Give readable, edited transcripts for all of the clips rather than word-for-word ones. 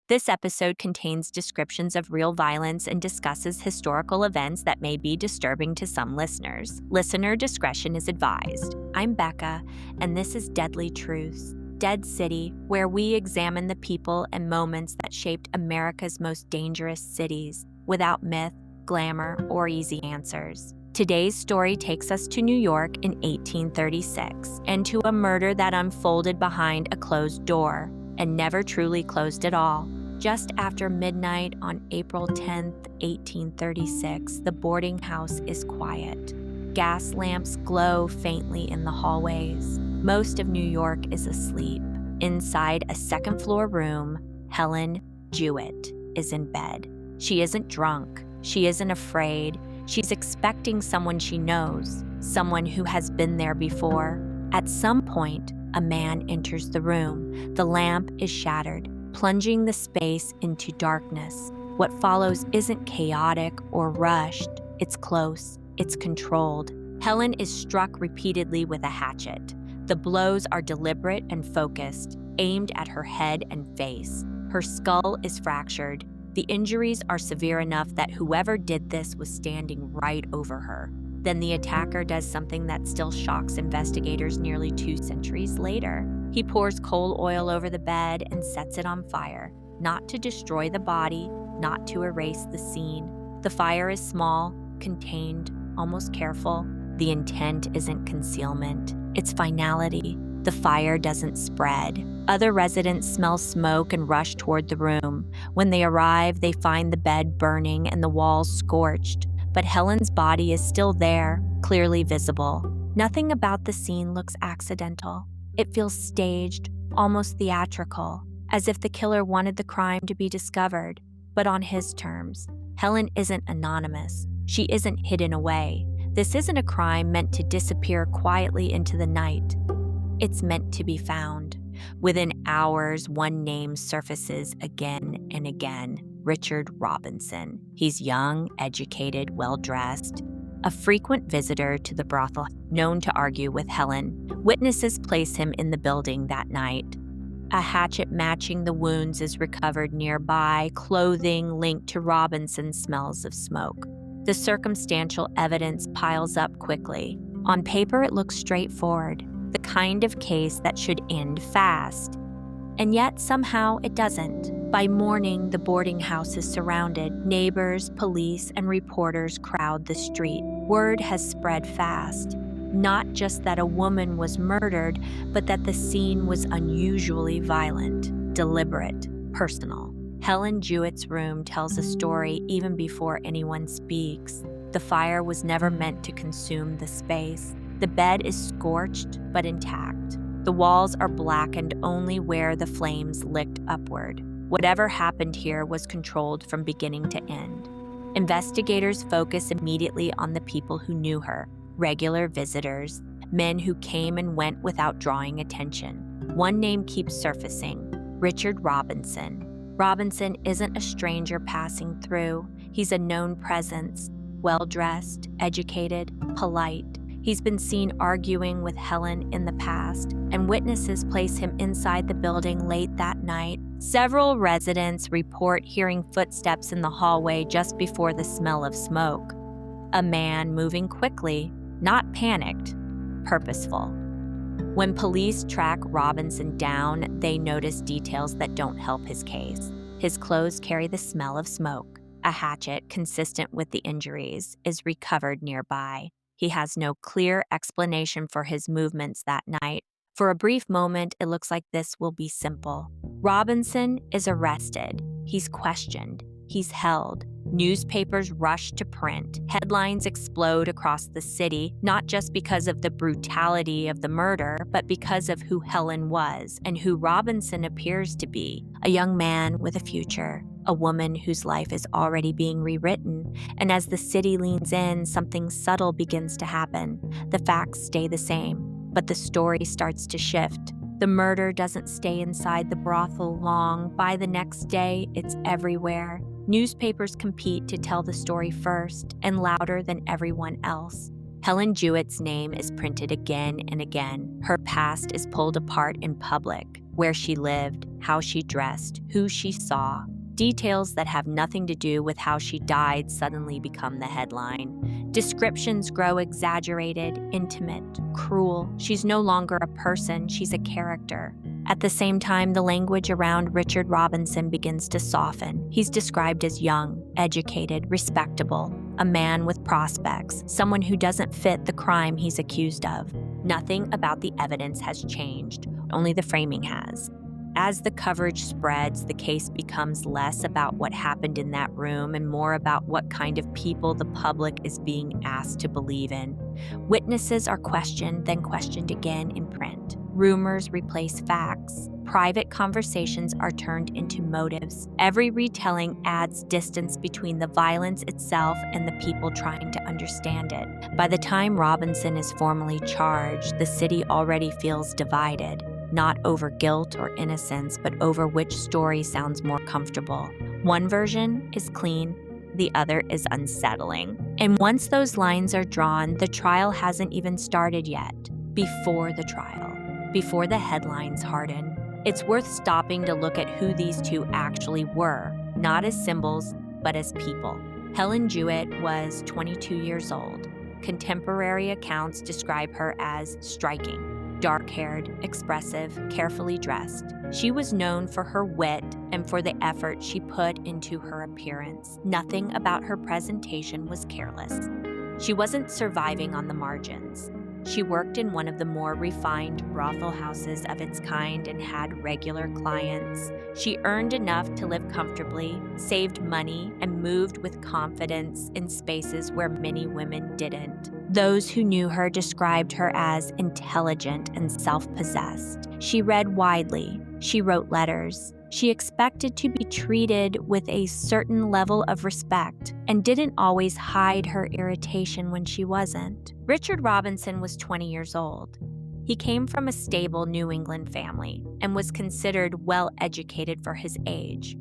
This episode contains descriptions of real violence and discusses historical events that may be disturbing to some listeners. Listener discretion is advised. I'm Becca, and this is Deadly Truths, Dead City, where we examine the people and moments that shaped America's most dangerous cities, without myth, glamour, or easy answers. Today's story takes us to New York in 1836, and to a murder that unfolded behind a closed door, and never truly closed at all. Just after midnight on April 10, 1836, the boarding house is quiet. Gas lamps glow faintly in the hallways. Most of New York is asleep. Inside a second-floor room, Helen Jewett is in bed. She isn't drunk. She isn't afraid. She's expecting someone she knows, someone who has been there before. At some point, a man enters the room. The lamp is shattered, plunging the space into darkness. What follows isn't chaotic or rushed. It's close. It's controlled. Helen is struck repeatedly with a hatchet. The blows are deliberate and focused, aimed at her head and face. Her skull is fractured. The injuries are severe enough that whoever did this was standing right over her. Then the attacker does something that still shocks investigators nearly 2 centuries later. He pours coal oil over the bed and sets it on fire, not to destroy the body, not to erase the scene. The fire is small, contained, almost careful. The intent isn't concealment, it's finality. The fire doesn't spread. Other residents smell smoke and rush toward the room. When they arrive, they find the bed burning and the walls scorched. But Helen's body is still there, clearly visible. Nothing about the scene looks accidental. It feels staged, almost theatrical, as if the killer wanted the crime to be discovered, but on his terms. Helen isn't anonymous. She isn't hidden away. This isn't a crime meant to disappear quietly into the night. It's meant to be found. Within hours, one name surfaces again and again: Richard Robinson. He's young, educated, well-dressed, a frequent visitor to the brothel, known to argue with Helen. Witnesses place him in the building that night. A hatchet matching the wounds is recovered nearby. Clothing linked to Robinson smells of smoke. The circumstantial evidence piles up quickly. On paper, it looks straightforward, the kind of case that should end fast. And yet, somehow, it doesn't. By morning, the boarding house is surrounded. Neighbors, police, and reporters crowd the street. Word has spread fast. Not just that a woman was murdered, but that the scene was unusually violent, deliberate, personal. Helen Jewett's room tells a story even before anyone speaks. The fire was never meant to consume the space. The bed is scorched but intact. The walls are blackened only where the flames licked upward. Whatever happened here was controlled from beginning to end. Investigators focus immediately on the people who knew her, regular visitors, men who came and went without drawing attention. One name keeps surfacing: Richard Robinson. Robinson isn't a stranger passing through. He's a known presence, well-dressed, educated, polite. He's been seen arguing with Helen in the past, and witnesses place him inside the building late that night. Several residents report hearing footsteps in the hallway just before the smell of smoke. A man moving quickly, not panicked, purposeful. When police track Robinson down, they notice details that don't help his case. His clothes carry the smell of smoke. A hatchet, consistent with the injuries, is recovered nearby. He has no clear explanation for his movements that night. For a brief moment, it looks like this will be simple. Robinson is arrested. He's questioned. He's held. Newspapers rush to print. Headlines explode across the city, not just because of the brutality of the murder, but because of who Helen was and who Robinson appears to be: a young man with a future, a woman whose life is already being rewritten. And as the city leans in, something subtle begins to happen. The facts stay the same, but the story starts to shift. The murder doesn't stay inside the brothel long. By the next day, it's everywhere. Newspapers compete to tell the story first and louder than everyone else. Helen Jewett's name is printed again and again. Her past is pulled apart in public. where she lived, how she dressed, who she saw. Details that have nothing to do with how she died suddenly become the headline. Descriptions grow exaggerated, intimate, cruel. She's no longer a person, she's a character. At the same time, the language around Richard Robinson begins to soften. He's described as young, educated, respectable, a man with prospects, someone who doesn't fit the crime he's accused of. Nothing about the evidence has changed, only the framing has. As the coverage spreads, the case becomes less about what happened in that room and more about what kind of people the public is being asked to believe in. Witnesses are questioned, then questioned again in print. Rumors replace facts. Private conversations are turned into motives. Every retelling adds distance between the violence itself and the people trying to understand it. By the time Robinson is formally charged, the city already feels divided. Not over guilt or innocence, but over which story sounds more comfortable. One version is clean, the other is unsettling. And once those lines are drawn, the trial hasn't even started yet. Before the trial, before the headlines harden, it's worth stopping to look at who these two actually were, not as symbols, but as people. Helen Jewett was 22 years old. Contemporary accounts describe her as striking. Dark-haired, expressive, carefully dressed. She was known for her wit and for the effort she put into her appearance. Nothing about her presentation was careless. She wasn't surviving on the margins. She worked in one of the more refined brothel houses of its kind and had regular clients. She earned enough to live comfortably, saved money, and moved with confidence in spaces where many women didn't. Those who knew her described her as intelligent and self-possessed. She read widely. She wrote letters. She expected to be treated with a certain level of respect and didn't always hide her irritation when she wasn't. Richard Robinson was 20 years old. He came from a stable New England family and was considered well-educated for his age.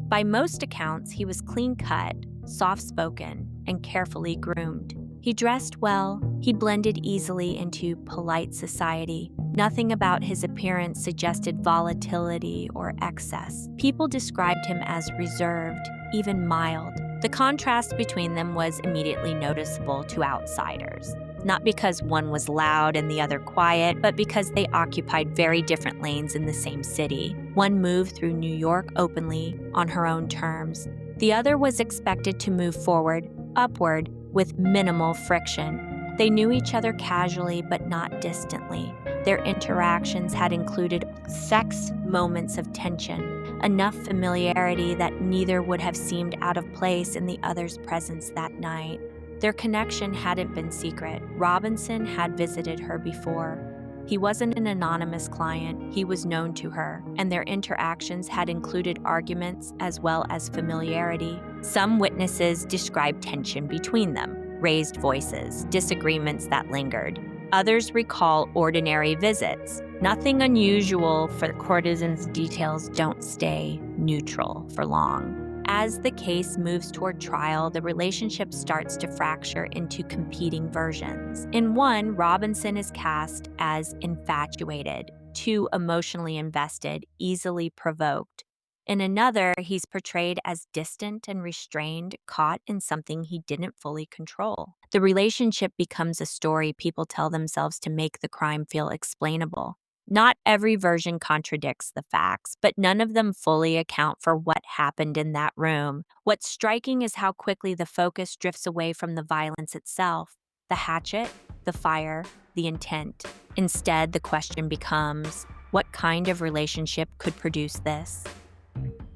By most accounts, he was clean-cut, soft-spoken, and carefully groomed. He dressed well, he blended easily into polite society. Nothing about his appearance suggested volatility or excess. People described him as reserved, even mild. The contrast between them was immediately noticeable to outsiders. Not because one was loud and the other quiet, but because they occupied very different lanes in the same city. One moved through New York openly, on her own terms. The other was expected to move forward, upward, with minimal friction. They knew each other casually but not distantly. Their interactions had included sex moments of tension, enough familiarity that neither would have seemed out of place in the other's presence that night. Their connection hadn't been secret. Robinson had visited her before. He wasn't an anonymous client, he was known to her, and their interactions had included arguments as well as familiarity. Some witnesses described tension between them, raised voices, disagreements that lingered. Others recall ordinary visits. Nothing unusual for courtesans. Details don't stay neutral for long. As the case moves toward trial, the relationship starts to fracture into competing versions. In one, Robinson is cast as infatuated, too emotionally invested, easily provoked. In another, he's portrayed as distant and restrained, caught in something he didn't fully control. The relationship becomes a story people tell themselves to make the crime feel explainable. Not every version contradicts the facts, but none of them fully account for what happened in that room. What's striking is how quickly the focus drifts away from the violence itself, the hatchet, the fire, the intent. Instead, the question becomes, what kind of relationship could produce this?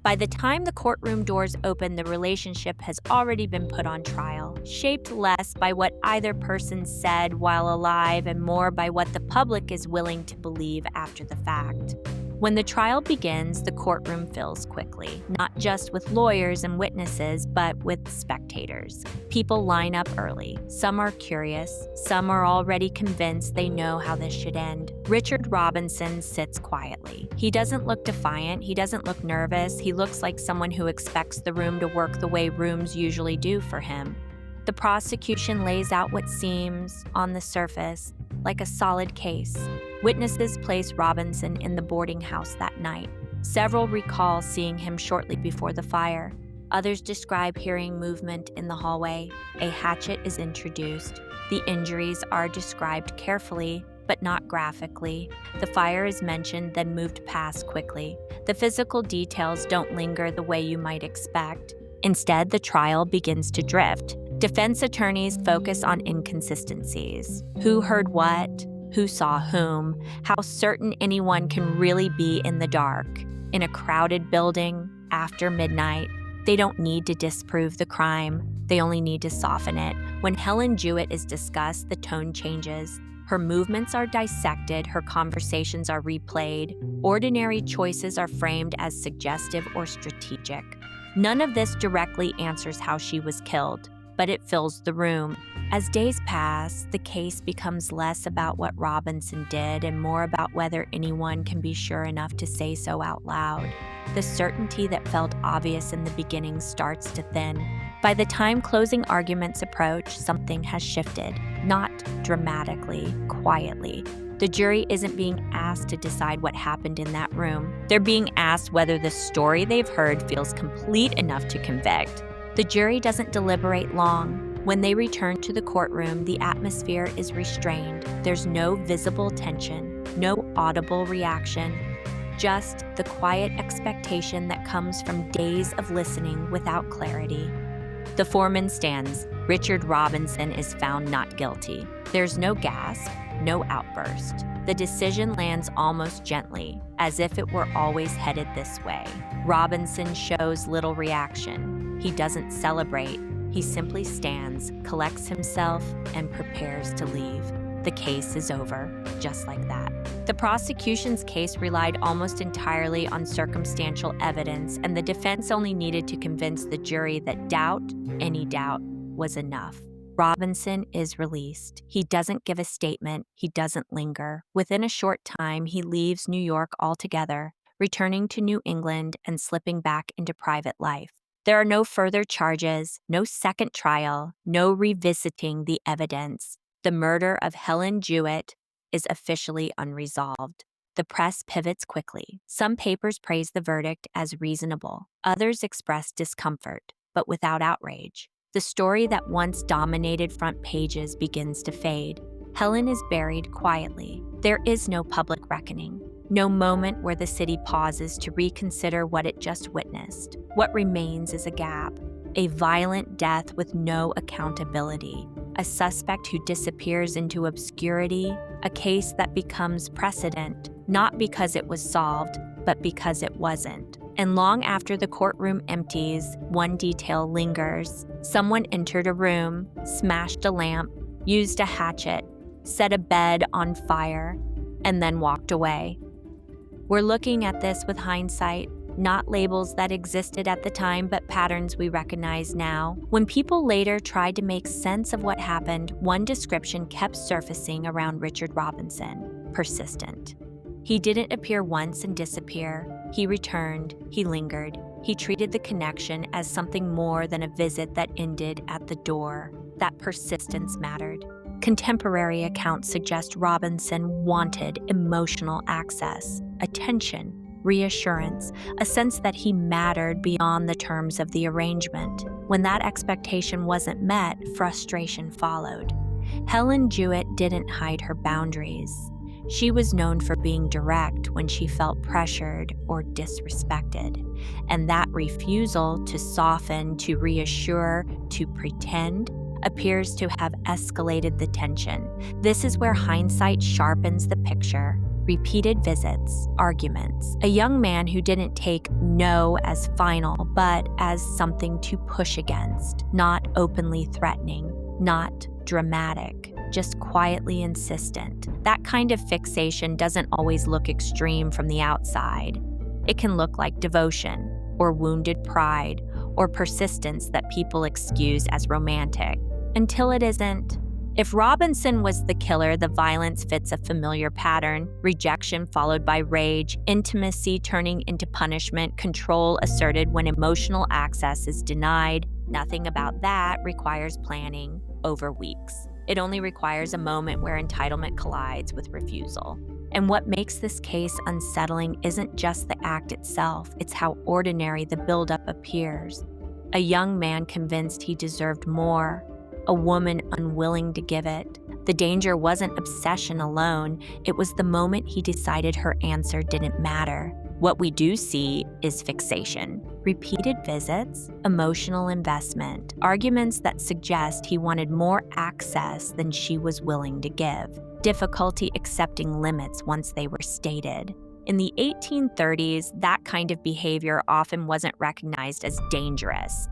By the time the courtroom doors open, the relationship has already been put on trial, shaped less by what either person said while alive and more by what the public is willing to believe after the fact. When the trial begins, the courtroom fills quickly, not just with lawyers and witnesses, but with spectators. People line up early. Some are curious. Some are already convinced they know how this should end. Richard Robinson sits quietly. He doesn't look defiant. He doesn't look nervous. He looks like someone who expects the room to work the way rooms usually do for him. The prosecution lays out what seems, on the surface, like a solid case. Witnesses place Robinson in the boarding house that night. Several recall seeing him shortly before the fire. Others describe hearing movement in the hallway. A hatchet is introduced. The injuries are described carefully, but not graphically. The fire is mentioned, then moved past quickly. The physical details don't linger the way you might expect. Instead, the trial begins to drift. Defense attorneys focus on inconsistencies. Who heard what? Who saw whom? How certain anyone can really be in the dark. In a crowded building, after midnight, they don't need to disprove the crime. They only need to soften it. When Helen Jewett is discussed, the tone changes. Her movements are dissected, her conversations are replayed. Ordinary choices are framed as suggestive or strategic. None of this directly answers how she was killed, but it fills the room. As days pass, the case becomes less about what Robinson did and more about whether anyone can be sure enough to say so out loud. The certainty that felt obvious in the beginning starts to thin. By the time closing arguments approach, something has shifted. Not dramatically, quietly. The jury isn't being asked to decide what happened in that room. They're being asked whether the story they've heard feels complete enough to convict. The jury doesn't deliberate long. When they return to the courtroom, the atmosphere is restrained. There's no visible tension, no audible reaction, just the quiet expectation that comes from days of listening without clarity. The foreman stands. Richard Robinson is found not guilty. There's no gasp, no outburst. The decision lands almost gently, as if it were always headed this way. Robinson shows little reaction. He doesn't celebrate. He simply stands, collects himself, and prepares to leave. The case is over, just like that. The prosecution's case relied almost entirely on circumstantial evidence, and the defense only needed to convince the jury that doubt, any doubt, was enough. Robinson is released. He doesn't give a statement. He doesn't linger. Within a short time, he leaves New York altogether, returning to New England and slipping back into private life. There are no further charges, no second trial, no revisiting the evidence. The murder of Helen Jewett is officially unresolved. The press pivots quickly. Some papers praise the verdict as reasonable. Others express discomfort, but without outrage. The story that once dominated front pages begins to fade. Helen is buried quietly. There is no public reckoning. No moment where the city pauses to reconsider what it just witnessed. What remains is a gap, a violent death with no accountability, a suspect who disappears into obscurity, a case that becomes precedent, not because it was solved, but because it wasn't. And long after the courtroom empties, one detail lingers. Someone entered a room, smashed a lamp, used a hatchet, set a bed on fire, and then walked away. We're looking at this with hindsight, not labels that existed at the time, but patterns we recognize now. When people later tried to make sense of what happened, one description kept surfacing around Richard Robinson: persistent. He didn't appear once and disappear. He returned, he lingered. He treated the connection as something more than a visit that ended at the door. That persistence mattered. Contemporary accounts suggest Robinson wanted emotional access, attention, reassurance, a sense that he mattered beyond the terms of the arrangement. When that expectation wasn't met, frustration followed. Helen Jewett didn't hide her boundaries. She was known for being direct when she felt pressured or disrespected, and that refusal to soften, to reassure, to pretend appears to have escalated the tension. This is where hindsight sharpens the picture. Repeated visits, arguments. A young man who didn't take no as final, but as something to push against, not openly threatening, not dramatic, just quietly insistent. That kind of fixation doesn't always look extreme from the outside. It can look like devotion, or wounded pride, or persistence that people excuse as romantic, until it isn't. If Robinson was the killer, the violence fits a familiar pattern: rejection followed by rage, intimacy turning into punishment, control asserted when emotional access is denied. Nothing about that requires planning over weeks. It only requires a moment where entitlement collides with refusal. And what makes this case unsettling isn't just the act itself, it's how ordinary the buildup appears. A young man convinced he deserved more, a woman unwilling to give it. The danger wasn't obsession alone, it was the moment he decided her answer didn't matter. What we do see is fixation, repeated visits, emotional investment, arguments that suggest he wanted more access than she was willing to give, difficulty accepting limits once they were stated. In the 1830s, that kind of behavior often wasn't recognized as dangerous.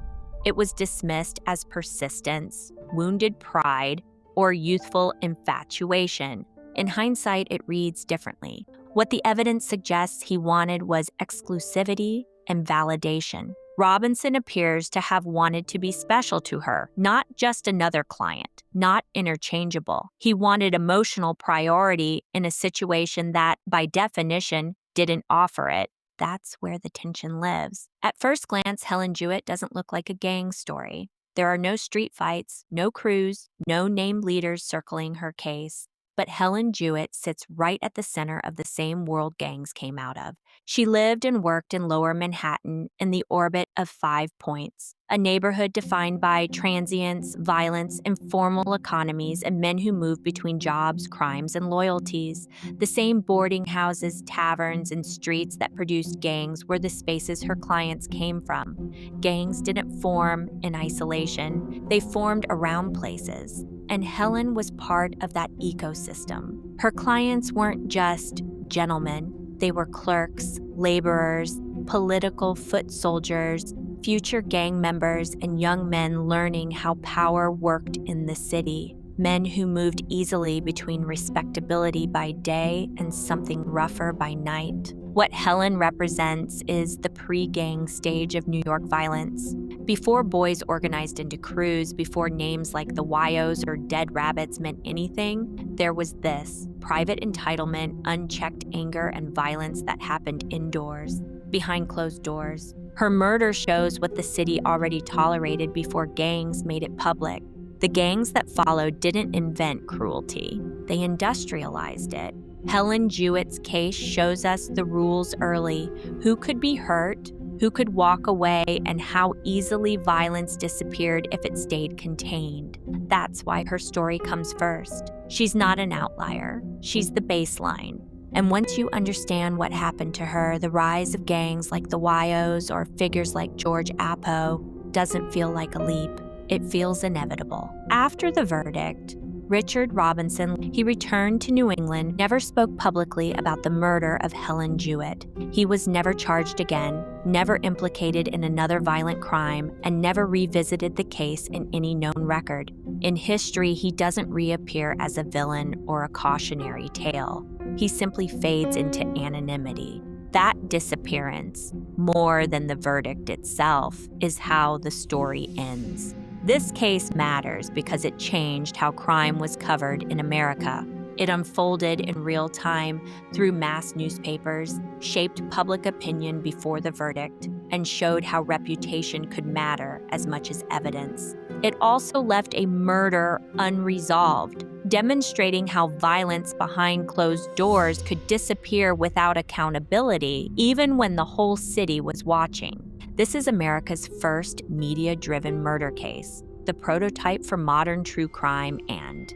It was dismissed as persistence, wounded pride, or youthful infatuation. In hindsight, it reads differently. What the evidence suggests he wanted was exclusivity and validation. Robinson appears to have wanted to be special to her, not just another client, not interchangeable. He wanted emotional priority in a situation that, by definition, didn't offer it. That's where the tension lives. At first glance, Helen Jewett doesn't look like a gang story. There are no street fights, no crews, no named leaders circling her case. But Helen Jewett sits right at the center of the same world gangs came out of. She lived and worked in Lower Manhattan in the orbit of 5 Points, a neighborhood defined by transience, violence, informal economies, and men who move between jobs, crimes, and loyalties. The same boarding houses, taverns, and streets that produced gangs were the spaces her clients came from. Gangs didn't form in isolation. They formed around places. And Helen was part of that ecosystem. Her clients weren't just gentlemen. They were clerks, laborers, political foot soldiers, future gang members, and young men learning how power worked in the city. Men who moved easily between respectability by day and something rougher by night. What Helen represents is the pre-gang stage of New York violence. Before boys organized into crews, before names like the Wyos or Dead Rabbits meant anything, there was this: private entitlement, unchecked anger, and violence that happened indoors, behind closed doors. Her murder shows what the city already tolerated before gangs made it public. The gangs that followed didn't invent cruelty. They industrialized it. Helen Jewett's case shows us the rules early: who could be hurt, who could walk away, and how easily violence disappeared if it stayed contained. That's why her story comes first. She's not an outlier. She's the baseline. And once you understand what happened to her, the rise of gangs like the Wyos or figures like George Appo doesn't feel like a leap. It feels inevitable. After the verdict, Richard Robinson, he returned to New England, never spoke publicly about the murder of Helen Jewett. He was never charged again, never implicated in another violent crime, and never revisited the case in any known record. In history, he doesn't reappear as a villain or a cautionary tale. He simply fades into anonymity. That disappearance, more than the verdict itself, is how the story ends. This case matters because it changed how crime was covered in America. It unfolded in real time through mass newspapers, shaped public opinion before the verdict, and showed how reputation could matter as much as evidence. It also left a murder unresolved, demonstrating how violence behind closed doors could disappear without accountability, even when the whole city was watching. This is America's first media-driven murder case, the prototype for modern true crime and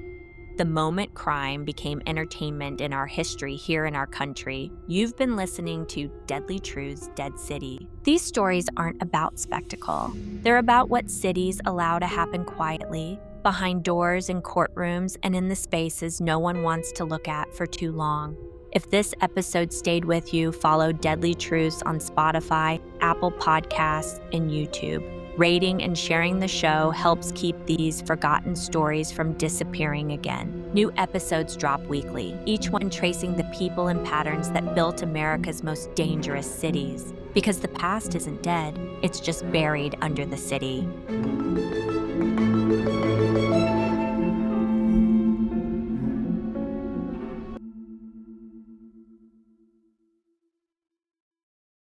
the moment crime became entertainment in our history here in our country. You've been listening to Deadly Truths, Dead City. These stories aren't about spectacle. They're about what cities allow to happen quietly, behind doors in courtrooms and in the spaces no one wants to look at for too long. If this episode stayed with you, follow Deadly Truths on Spotify, Apple Podcasts, and YouTube. Rating and sharing the show helps keep these forgotten stories from disappearing again. New episodes drop weekly, each one tracing the people and patterns that built America's most dangerous cities. Because the past isn't dead, it's just buried under the city.